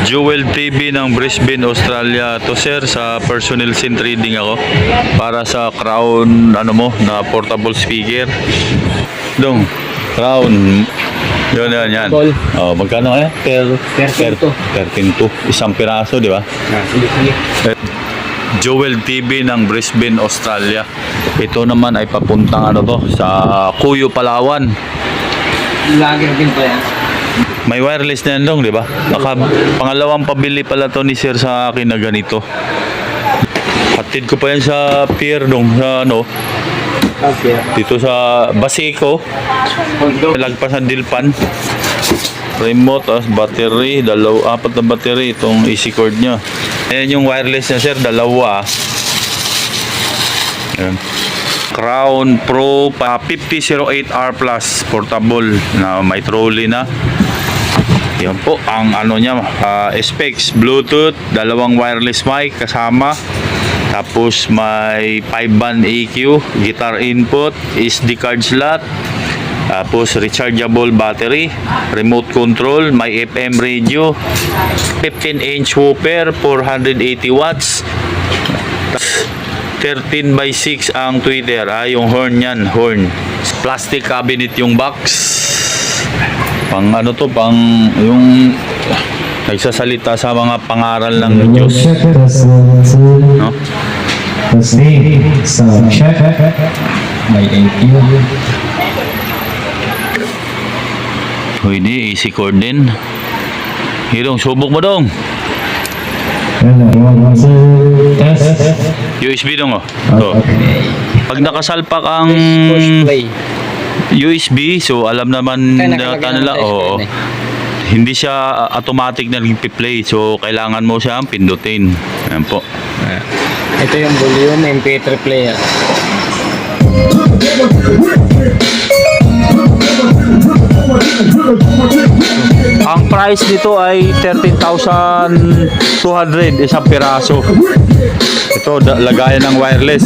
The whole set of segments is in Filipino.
Jewel TV ng Brisbane, Australia. To sir, sa personal scene trading ako para sa Crown na portable speaker. Dong, Crown. Yan. Oh, magkano kaya? Per pinto. Isang piraso, di ba? Jewel TV ng Brisbane, Australia. Ito naman ay papuntang sa Cuyo, Palawan. Lager din pa yan. May wireless na yan dong, di ba? Pangalawang pabili pala to ni sir sa akin na ganito. Hatid ko pa yan sa pier dong, sa dito sa Baseco. Lagpas ng Dilpan. Remote, battery, apat na battery itong easy cord nya. Ayan yung wireless niya sir, dalawa. Ayan. Crown Pro 5008R Plus portable na may trolley na. Yan po ang niya, specs, Bluetooth, dalawang wireless mic kasama. Tapos may 5-band EQ, guitar input, SD card slot. Tapos rechargeable battery, remote control, may FM radio, 15-inch whooper, 480 watts. 13x6 ang tweeter, yung horn yan, horn. Plastic cabinet yung box. Pang pang yung nagsasalita sa mga pangaral ng Diyos. No? May Pwede, easy cord din. Hirong, subok mo dong. USB dong Pag nakasalpak ang USB, so alam naman nila, hindi siya automatic na nagpi-play. So kailangan mo siyang pindutin. Ayan po. Ito yung volume MP3 player. Ang price nito ay 13,200 isang piraso. Ito lagayan ng wireless.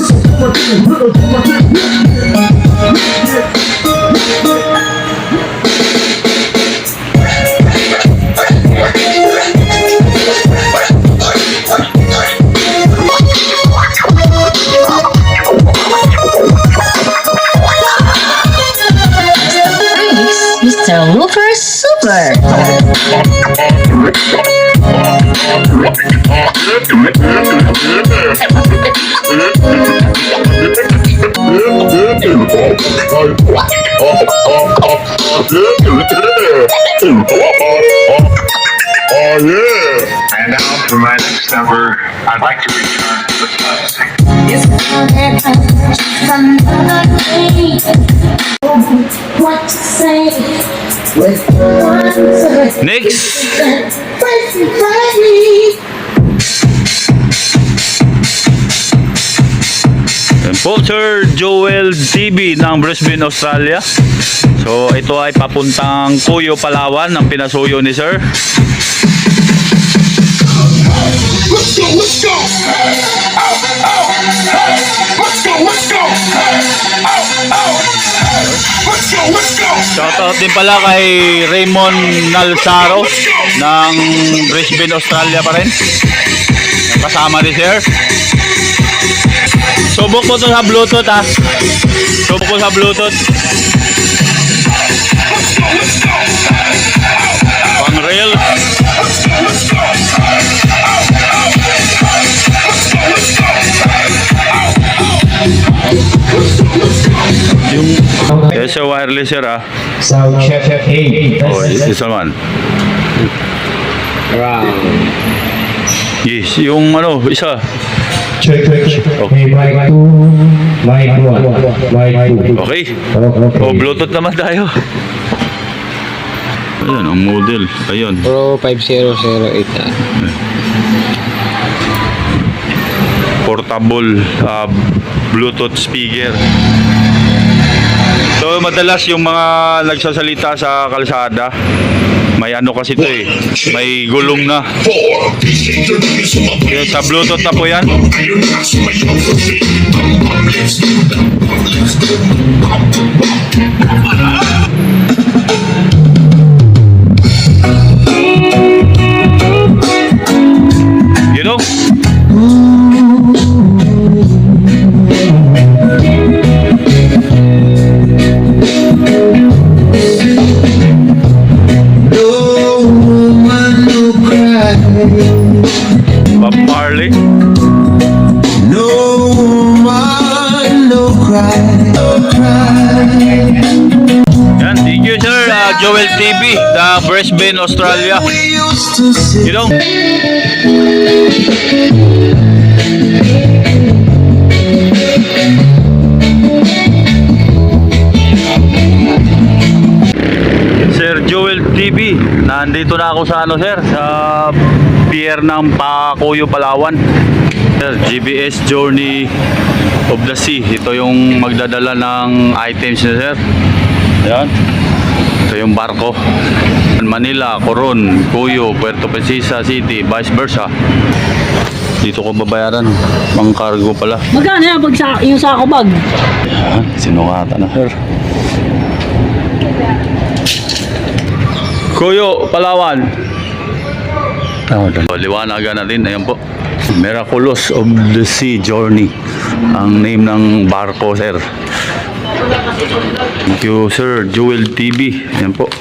Mr. Woofer Super. Oh yeah! And now for my next number, I'd like to return to the classic. What to say? Next. Porter Jewel TV ng Brisbane, Australia. So ito ay papuntang Cuyo, Palawan ang pinasuyo ni sir. Let's go! Let's go! Let's go! Let's go! Let's go! Let's go! Shoutout din pala kay Raymond Nalsaro ng Brisbane, Australia pa rin. Kasama ni sir. Subok mo to sa Bluetooth Subok mo sa Bluetooth. Pang rail. Yung sa wireless sir Sound check 8. Oh, isa man. Yes, yung isa. Check. Okay, mic 2, mic 1, mic 2. Okay. Oh, Bluetooth naman tayo. Ayan, ang model. Ayun. Pro 5008 Portable Bluetooth speaker. So madalas yung mga nagsasalita sa kalsada, may kasi ito may gulong na. Okay, sa Bluetooth na po yan. Bob Marley. No woman, no cry, no cry. Yan, thank you sir, Joel TV, the Brisbane, Australia. We used to sit You know, Sir Joel TV, nandito na ako sa ano sir, sa pier ng Pacoyo, Palawan. Sir, GBS Journey of the Sea. Ito yung magdadala ng items niya sir. Yan. Ito yung barko. Manila, Coron, Cuyo, Puerto Princesa City, vice versa. Dito ko babayaran. Pang cargo pala. Magkano yan pag yung sako bag? Yan, sinukatan na sir. Cuyo, Palawan. Liwanagan natin. Ayan po. Miraculous of the Sea Journey. Ang name ng barko, sir. Thank you, sir. Joel TV. Ayan po.